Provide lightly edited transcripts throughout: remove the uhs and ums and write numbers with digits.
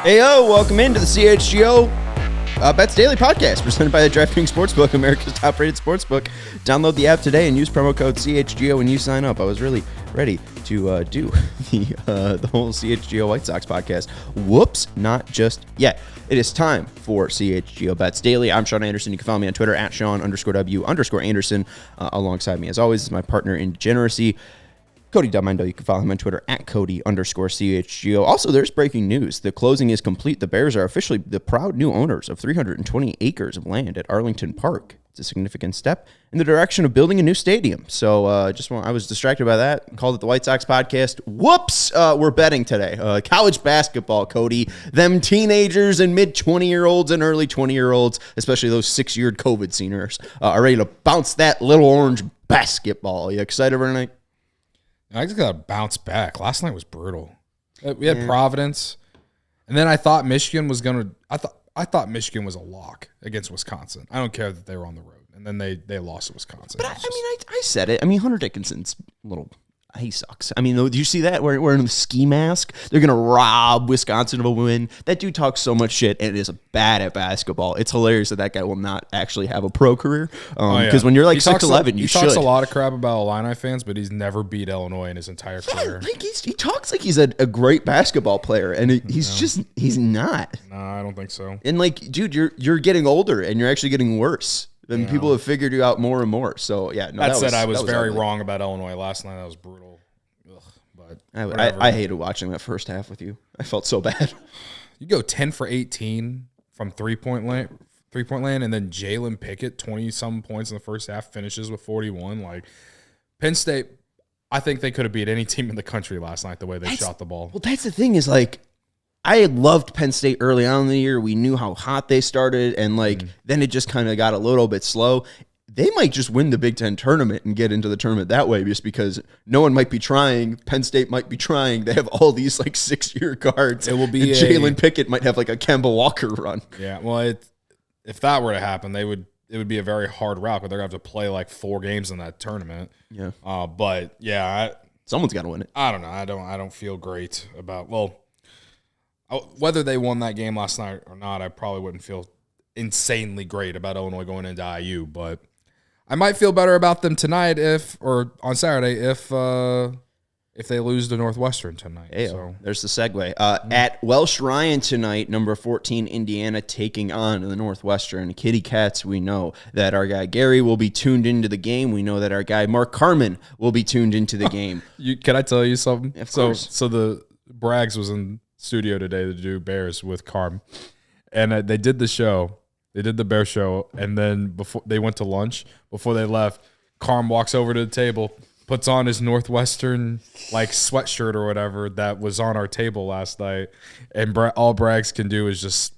Heyo, welcome into the CHGO Bets Daily Podcast, presented by the DraftKings Sportsbook, America's top-rated sportsbook. Download the app today and use promo code CHGO when you sign up. I was really ready to do the whole CHGO White Sox podcast. Whoops, not just yet. It is time for CHGO Bets Daily. I'm Sean Anderson. You can follow me on Twitter at Sean_W_Anderson. Alongside me, as always, is my partner in degeneracy, Cody Delmendo. You can follow him on Twitter at Cody_CHGO. Also, there's breaking news. The closing is complete. The Bears are officially the proud new owners of 320 acres of land at Arlington Park. It's a significant step in the direction of building a new stadium. So I was distracted by that. Called it the White Sox podcast. Whoops! We're betting today. College basketball, Cody. Them teenagers and mid-20-year-olds and early 20-year-olds, especially those 6-year COVID seniors, are ready to bounce that little orange basketball. You excited for tonight? I just got to bounce back. Last night was brutal. We had Providence, and then I thought Michigan was going to I thought Michigan was a lock against Wisconsin. I don't care that they were on the road, and then they lost to Wisconsin. But I said it. I mean, Hunter Dickinson's he sucks. I mean, do you see that? Wearing the ski mask. They're going to rob Wisconsin of a win. That dude talks so much shit and is bad at basketball. It's hilarious that guy will not actually have a pro career. Because when you're like 6'11", you should. He talks a lot of crap about Illini fans, but he's never beat Illinois in his entire career. Like he talks like he's a great basketball player, and he's not. No, I don't think so. And dude, you're getting older, and you're actually getting worse. Then people have figured you out more and more. So, yeah. No, that said, I was very wrong about Illinois last night. That was brutal. Ugh, but I hated watching that first half with you. I felt so bad. You go 10 for 18 from three-point land, and then Jalen Pickett, 20-some points in the first half, finishes with 41. Like, Penn State, I think they could have beat any team in the country last night the way they shot the ball. Well, that's the thing is, I loved Penn State early on in the year. We knew how hot they started, and then it just kind of got a little bit slow. They might just win the Big Ten tournament and get into the tournament that way, just because no one might be trying. Penn State might be trying. They have all these 6-year guards. It will be Jalen Pickett might have a Kemba Walker run. Yeah, well, if that were to happen, it would be a very hard route, but they're going to have to play 4 games in that tournament. Yeah. But yeah, someone's got to win it. I don't know. I don't feel great about whether they won that game last night or not. I probably wouldn't feel insanely great about Illinois going into IU, but I might feel better about them tonight on Saturday if they lose to Northwestern tonight. So there's the segue. At Welsh Ryan tonight, number 14 Indiana taking on the Northwestern Kitty Cats. We know that our guy Gary will be tuned into the game. We know that our guy Mark Carman will be tuned into the game. Can I tell you something? Of course. So the Braggs was in studio today to do Bears with Carm, and they did the show. They did the Bear show, and then before they went to lunch, before they left, Carm walks over to the table, puts on his Northwestern sweatshirt or whatever that was on our table last night, and all Braggs can do is just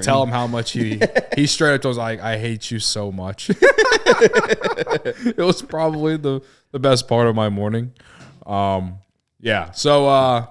tell him how much he straight up was like, "I hate you so much." It was probably the best part of my morning. Yeah. So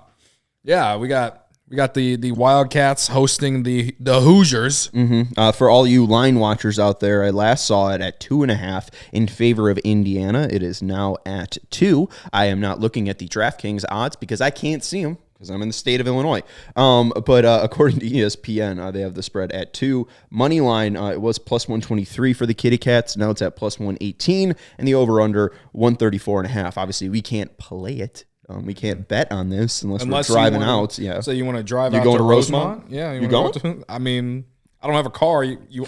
we got the Wildcats hosting the Hoosiers. Mm-hmm. For all you line watchers out there, I last saw it at 2.5 in favor of Indiana. It is now at 2. I am not looking at the DraftKings odds because I can't see them because I'm in the state of Illinois. But according to ESPN, they have the spread at 2. Money line, it was plus 123 for the Kitty Cats. Now it's at plus 118, and the over/under 134.5. Obviously, we can't play it. We can't bet on this unless we're driving out. Yeah. So you want to drive out You're going to to Rosemont? Yeah. You going? I mean, I don't have a car.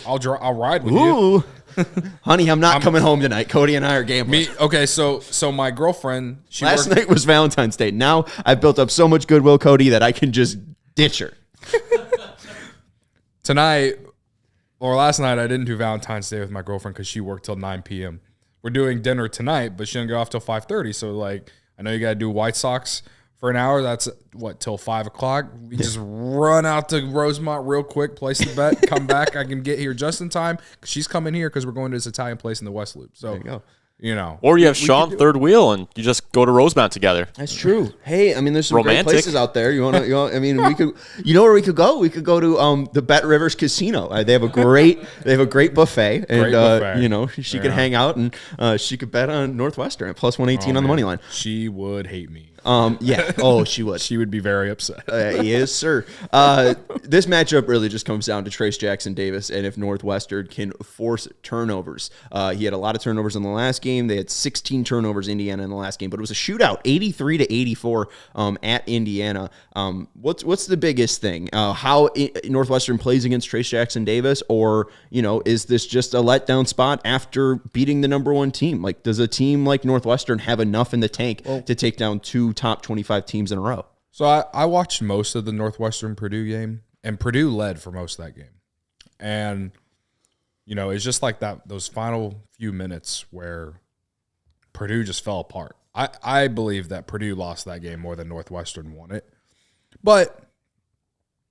I'll ride with you. Honey, I'm not coming home tonight. Cody and I are gambling. Okay, so my girlfriend, last night was Valentine's Day. Now I've built up so much goodwill, Cody, that I can just ditch her. Last night, I didn't do Valentine's Day with my girlfriend because she worked till 9 p.m. We're doing dinner tonight, but she didn't go off till 5:30. So I know you got to do White Sox for an hour. That's till 5 o'clock. We just run out to Rosemont real quick, place the bet, come back. I can get here just in time because she's coming here because we're going to this Italian place in the West Loop. So, there you go. Or you have Sean third wheel and you just go to Rosemont together. That's true. Hey, I mean, there's some great places out there. I mean, we could. You know where we could go? We could go to the Bet Rivers Casino. They have a great buffet, and she could hang out and she could bet on Northwestern at plus 118 on the money line. She would hate me. Yeah. Oh, she would. She would be very upset. Yes, sir. This matchup really just comes down to Trace Jackson Davis and if Northwestern can force turnovers. He had a lot of turnovers in the last game. They had 16 turnovers, Indiana, in the last game, but it was a shootout, 83-84 at Indiana. What's the biggest thing? How Northwestern plays against Trace Jackson Davis, or is this just a letdown spot after beating the number one team? Like, does a team like Northwestern have enough in the tank to take down two top 25 teams in a row? So I watched most of the Northwestern Purdue game, and Purdue led for most of that game. And, it's just like that, those final few minutes where Purdue just fell apart. I believe that Purdue lost that game more than Northwestern won it. But,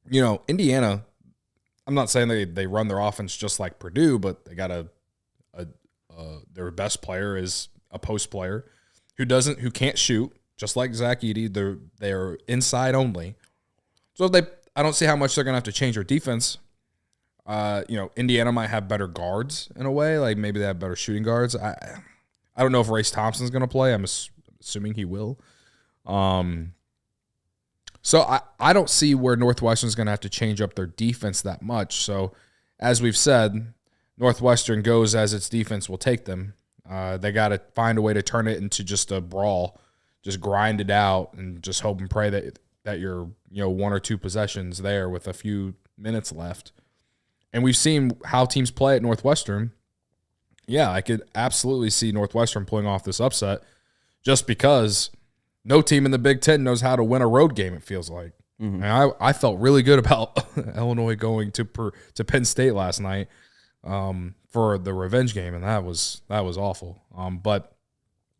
Indiana, I'm not saying they run their offense just like Purdue, but they got their best player is a post player who can't shoot, just like Zach Edey. They're inside only. So I don't see how much they're gonna have to change their defense. Indiana might have better guards in a way, like maybe they have better shooting guards. I don't know if Race Thompson's gonna play. I'm assuming he will. So I don't see where Northwestern's going to have to change up their defense that much. So as we've said, Northwestern goes as its defense will take them. They got to find a way to turn it into just a brawl, just grind it out and just hope and pray that you're one or two possessions there with a few minutes left. And we've seen how teams play at Northwestern. Yeah, I could absolutely see Northwestern pulling off this upset just because no team in the Big Ten knows how to win a road game, it feels like. Mm-hmm. And I felt really good about Illinois going to Penn State last night for the revenge game, and that was awful. But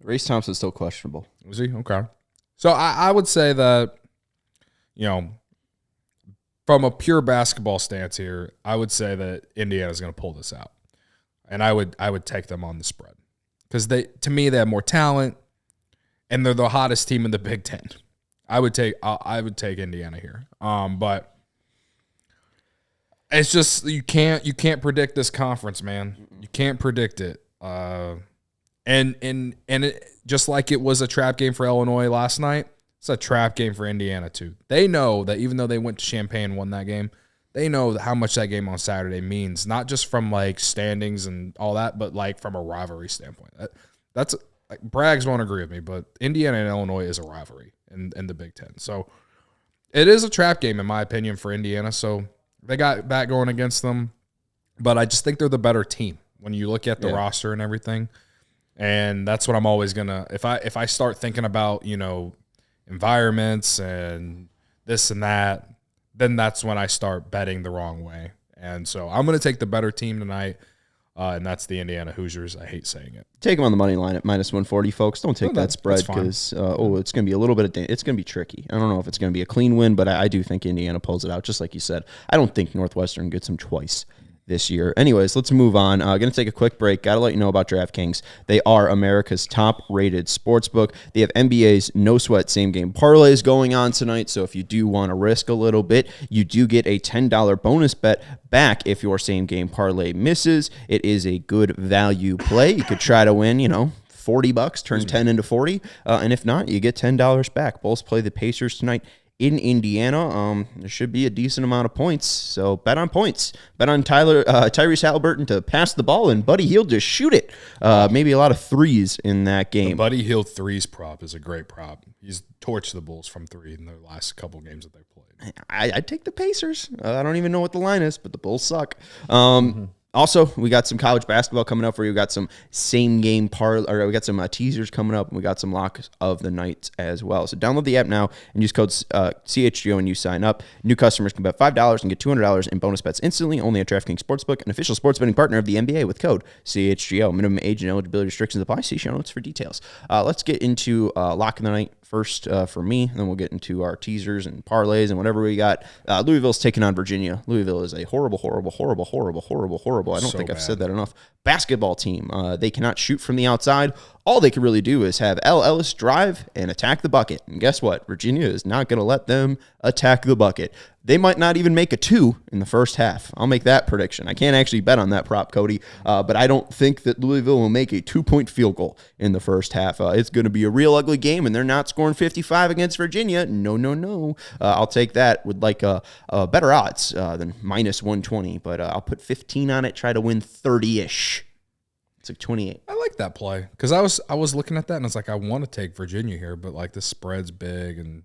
Race Thompson's still questionable. Was he? Okay. So I would say that, from a pure basketball stance here, I would say that Indiana's going to pull this out. And I would take them on the spread. Because to me, they have more talent. And they're the hottest team in the Big Ten. I would take Indiana here. But it's just you can't predict this conference, man. You can't predict it. And it, just like it was a trap game for Illinois last night, it's a trap game for Indiana too. They know that even though they went to Champaign and won that game, they know how much that game on Saturday means, not just from like standings and all that, but like from a rivalry standpoint. That's Braggs won't agree with me, but Indiana and Illinois is a rivalry in the Big Ten. So it is a trap game, in my opinion, for Indiana. So they got that going against them. But I just think they're the better team when you look at the roster and everything. And that's what I'm always going to – if I start thinking about, environments and this and that, then that's when I start betting the wrong way. And so I'm going to take the better team tonight. And that's the Indiana Hoosiers. I hate saying it. Take them on the money line at minus 140, folks. Don't take that spread because it's going to be a little bit it's going to be tricky. I don't know if it's going to be a clean win, but I do think Indiana pulls it out. Just like you said, I don't think Northwestern gets them twice this year. Anyways, let's move on. Going to take a quick break. Got to let you know about DraftKings. They are America's top-rated sportsbook. They have NBA's no-sweat same-game parlays going on tonight, so if you do want to risk a little bit, you do get a $10 bonus bet back if your same-game parlay misses. It is a good value play. You could try to win, $40, turn 10 into 40, and if not, you get $10 back. Bulls play the Pacers tonight in Indiana. There should be a decent amount of points, so bet on points. Bet on Tyrese Halliburton to pass the ball and Buddy Hield to shoot it. Maybe a lot of threes in that game. The Buddy Hield threes prop is a great prop. He's torched the Bulls from three in their last couple games that they played. I'd take the Pacers. I don't even know what the line is, but the Bulls suck. Also, we got some college basketball coming up for you. We got some we got some teasers coming up, and we got some locks of the night as well. So download the app now and use code CHGO when you sign up. New customers can bet $5 and get $200 in bonus bets instantly, only at DraftKings Sportsbook, an official sports betting partner of the NBA with code CHGO. Minimum age and eligibility restrictions apply. See show notes for details. Let's get into lock of the night first for me, and then we'll get into our teasers and parlays and whatever we got. Louisville's taking on Virginia. Louisville is a horrible. I don't think I've said that enough. Basketball team. They cannot shoot from the outside. all they can really do is have L. Ellis drive and attack the bucket. And guess what? Virginia is not going to let them attack the bucket. They might not even make a 2 in the first half. I'll make that prediction. I can't actually bet on that prop, Cody, but I don't think that Louisville will make a 2-point field goal in the first half. It's going to be a real ugly game, and they're not scoring 55 against Virginia. No. I'll take that with like better odds than minus 120, but I'll put 15 on it, try to win 30-ish. It's like 28. I like that play because I was looking at that and I was like, I want to take Virginia here, but like the spread's big and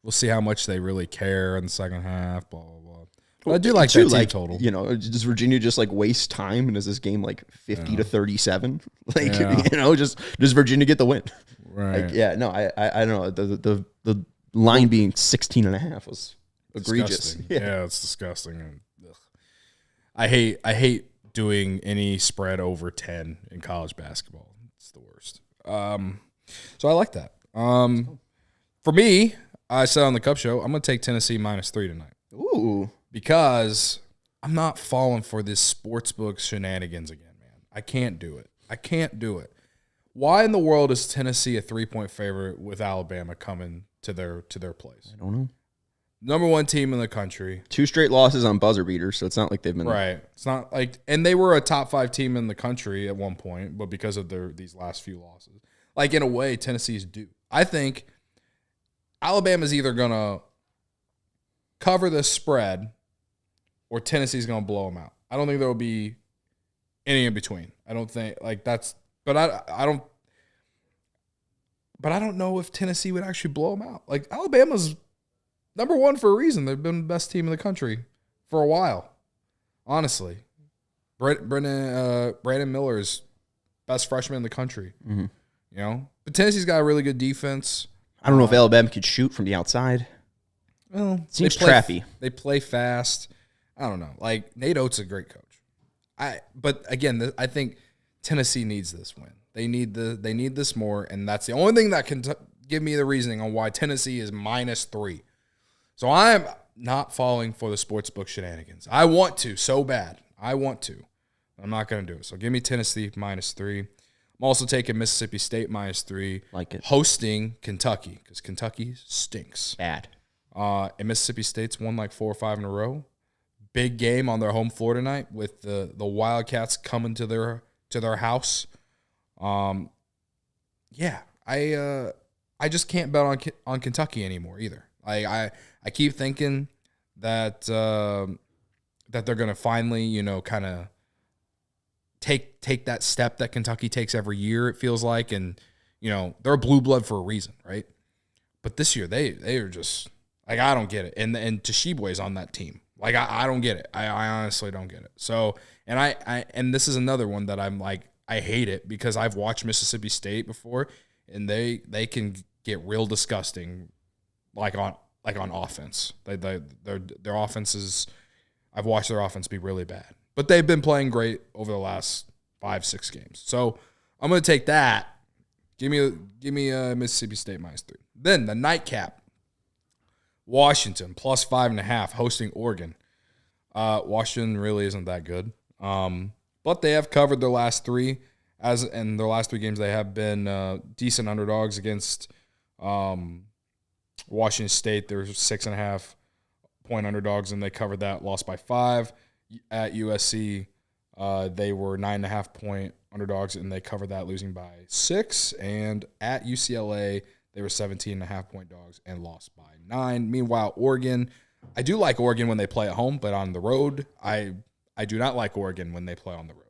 we'll see how much they really care in the second half. Blah blah blah. But I do like that team total. You know, does Virginia just like waste time and is this game like 50 to 37? Like just does Virginia get the win? Right. Like, I don't know. The line being 16.5 was egregious. Yeah, it's disgusting. And, I hate doing any spread over 10 in college basketball. It's the worst. So I like that. For me, I said on the Cup Show, I'm going to take Tennessee -3 tonight. Ooh. Because I'm not falling for this sportsbook shenanigans again, man. I can't do it. Why in the world is Tennessee a 3-point favorite with Alabama coming to their place? I don't know. Number 1 team in the country. 2 straight losses on buzzer beaters, so it's not like they've been right. It's not like, and they were a top 5 team in the country at one point, but because of these last few losses, like in a way, Tennessee's due. I think Alabama's either gonna cover the spread, or Tennessee's gonna blow them out. I don't think there will be any in between. I don't think like that's, but I don't know if Tennessee would actually blow them out. Like Alabama's number 1 for a reason. They've been the best team in the country for a while. Honestly. Brandon Miller's best freshman in the country. Mm-hmm. You know? But Tennessee's got a really good defense. I don't know if Alabama could shoot from the outside. Well, seems trappy. They play fast. I don't know. Like, Nate Oates is a great coach. But again, I think Tennessee needs this win. They need this more, and that's the only thing that can give me the reasoning on why Tennessee is -3. So I'm not falling for the sportsbook shenanigans. I want to so bad. I'm not going to do it. So give me Tennessee -3. I'm also taking Mississippi State -3. Like it. Hosting Kentucky because Kentucky stinks. Bad. And Mississippi State's won like 4 or 5 in a row. Big game on their home floor tonight with the Wildcats coming to their house. I just can't bet on Kentucky anymore either. I keep thinking that they're going to finally, kind of take that step that Kentucky takes every year, it feels like. And, they're a blue blood for a reason, right? But this year, they are just, like, I don't get it. And Tshiebwe's on that team. Like, I don't get it. I honestly don't get it. So, and this is another one that I'm like, I hate it because I've watched Mississippi State before, and they can get real disgusting, like on offense. Their offense is, I've watched their offense be really bad, but they've been playing great over the last 5-6 games. So I'm going to take that. Give me Mississippi State -3. Then the nightcap, Washington +5.5 hosting Oregon. Washington really isn't that good, but they have covered their last 3. In their last 3 games, they have been decent underdogs against Washington State. They're 6.5 point underdogs, and they covered that, lost by 5. At USC, they were 9.5 point underdogs, and they covered that, losing by 6. And at UCLA, they were 17.5 point dogs and lost by 9. Meanwhile, Oregon, I do like Oregon when they play at home, but on the road, I do not like Oregon when they play on the road.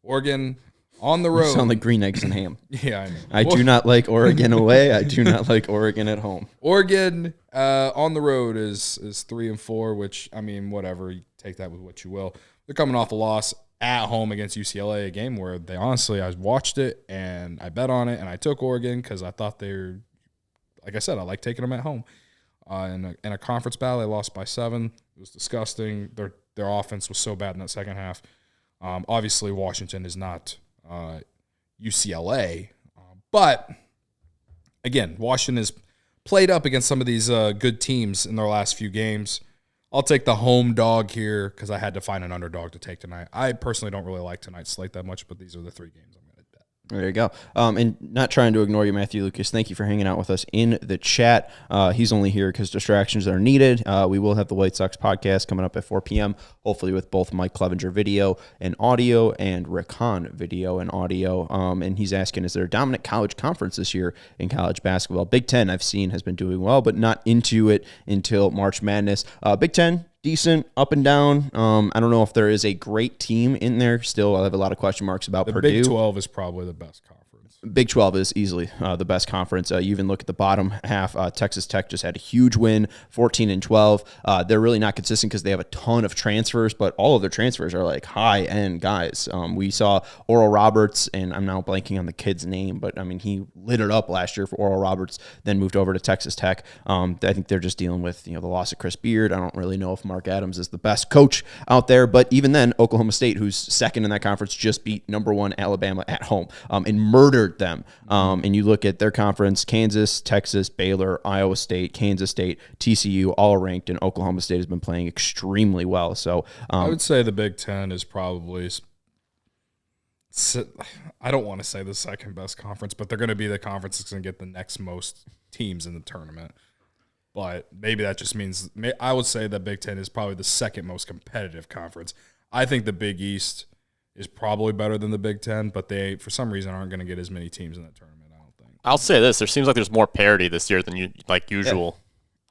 Oregon on the road. You sound like green eggs and ham. Yeah, I know. I do not like Oregon away. I do not like Oregon at home. Oregon on the road is 3-4, which, I mean, whatever. You take that with what you will. They're coming off a loss at home against UCLA, a game where they honestly, I watched it and I bet on it, and I took Oregon because I thought they're, like I said, I like taking them at home. In a conference battle, they lost by 7. It was disgusting. Their offense was so bad in that second half. Obviously, Washington is not UCLA, but again, Washington has played up against some of these good teams in their last few games. I'll take the home dog here because I had to find an underdog to take tonight. I personally don't really like tonight's slate that much, but these are the 3 games I'm going to bet. There you go. And not trying to ignore you, Matthew Lucas. Thank you for hanging out with us in the chat. He's only here because distractions are needed. We will have the White Sox podcast coming up at 4 p.m., hopefully with both Mike Clevenger video and audio and Rick Hahn video and audio. And he's asking, is there a dominant college conference this year in college basketball? Big Ten, I've seen, has been doing well, but not into it until March Madness. Big Ten, decent, up and down. I don't know if there is a great team in there. Still, I have a lot of question marks about Purdue. The Big 12 is probably the best conference. Big 12 is easily the best conference. You even look at the bottom half. Texas Tech just had a huge win, 14-12. They're really not consistent because they have a ton of transfers, but all of their transfers are like high-end guys. We saw Oral Roberts, and I'm now blanking on the kid's name, but I mean, he lit it up last year for Oral Roberts, then moved over to Texas Tech. I think they're just dealing with the loss of Chris Beard. I don't really know if Mark Adams is the best coach out there, but even then, Oklahoma State, who's second in that conference, just beat number 1 Alabama at home and murdered them. And you look at their conference, Kansas, Texas, Baylor, Iowa State, Kansas State, TCU, all ranked, and Oklahoma State has been playing extremely well. So I would say the Big Ten is probably, I don't want to say the second best conference, but they're going to be the conference that's going to get the next most teams in the tournament. But maybe that just means I would say the Big Ten is probably the second most competitive conference. I think the Big East is probably better than the Big Ten, but they, for some reason, aren't going to get as many teams in that tournament, I don't think. I'll say this. There seems like there's more parity this year than usual.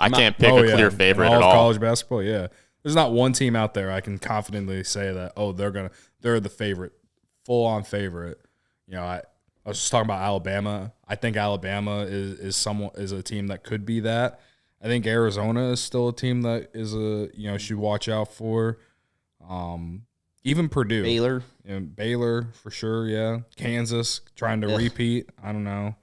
Yeah. I can't pick a clear favorite in at all. College basketball, yeah. There's not one team out there I can confidently say that, they're the favorite, full-on favorite. I was just talking about Alabama. I think Alabama is a team that could be that. I think Arizona is still a team that is should watch out for. Even Purdue. Baylor for sure, yeah. Kansas trying to repeat. I don't know.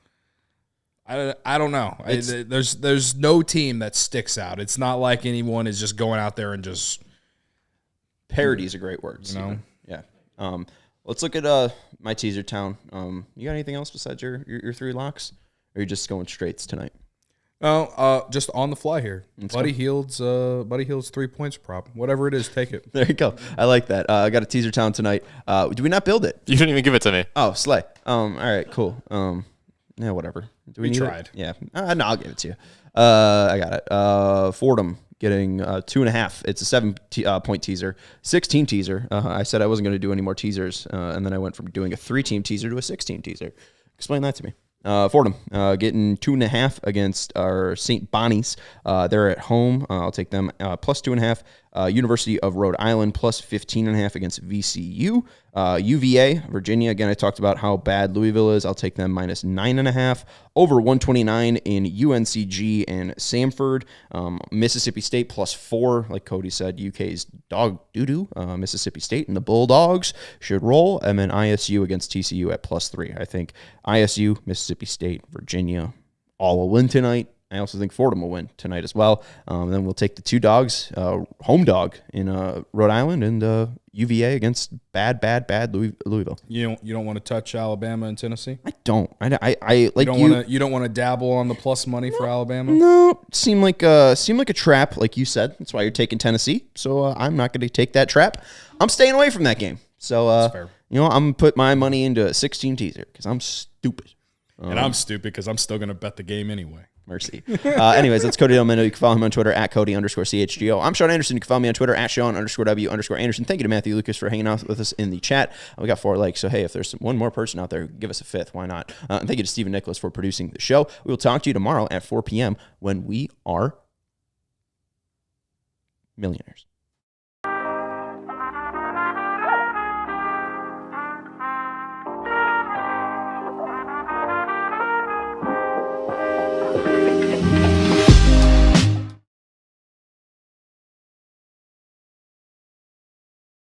I don't know. There's no team that sticks out. It's not like anyone is just going out there and just parody is a great word. Yeah. Let's look at my teaser town. You got anything else besides your 3 locks? Or are you just going straights tonight? No, just on the fly here. Buddy Hield's 3 points prop. Whatever it is, take it. There you go. I like that. I got a teaser town tonight. Do we not build it? You didn't even give it to me. Oh, slay. All right, cool. Yeah, whatever. Do we tried. It? Yeah. No, I'll give it to you. I got it. Fordham getting 2.5. It's a 7-point teaser, 6-team teaser. I said I wasn't going to do any more teasers, and then I went from doing a 3-team teaser to a 6-team teaser. Explain that to me. Fordham getting 2.5 against our St. Bonnie's. They're at home. I'll take them plus 2.5. University of Rhode Island plus 15.5 against VCU. UVA, Virginia. Again, I talked about how bad Louisville is. I'll take them minus 9.5. Over 129 in UNCG and Samford. Mississippi State plus 4. Like Cody said, UK's dog doo-doo. Mississippi State and the Bulldogs should roll. And then ISU against TCU at plus 3. I think ISU, Mississippi State, Virginia all will win tonight. I also think Fordham will win tonight as well. Then we'll take the 2 dogs, home dog in Rhode Island and UVA against bad Louisville. You don't want to touch Alabama and Tennessee? I don't. I like you don't want to dabble on the plus money for Alabama? No, seem like a trap, like you said. That's why you're taking Tennessee. So I'm not going to take that trap. I'm staying away from that game. So That's fair. I'm gonna put my money into a 16 teaser because I'm stupid. And I'm stupid because I'm still going to bet the game anyway. Mercy. Anyways, that's Cody Delmendo. You can follow him on Twitter at Cody_CHGO. I'm Sean Anderson. You can follow me on Twitter at Sean_W_Anderson. Thank you to Matthew Lucas for hanging out with us in the chat. We got 4 likes. So, hey, if there's one more person out there, give us a 5th. Why not? And thank you to Stephen Nicholas for producing the show. We will talk to you tomorrow at 4 p.m. when we are millionaires.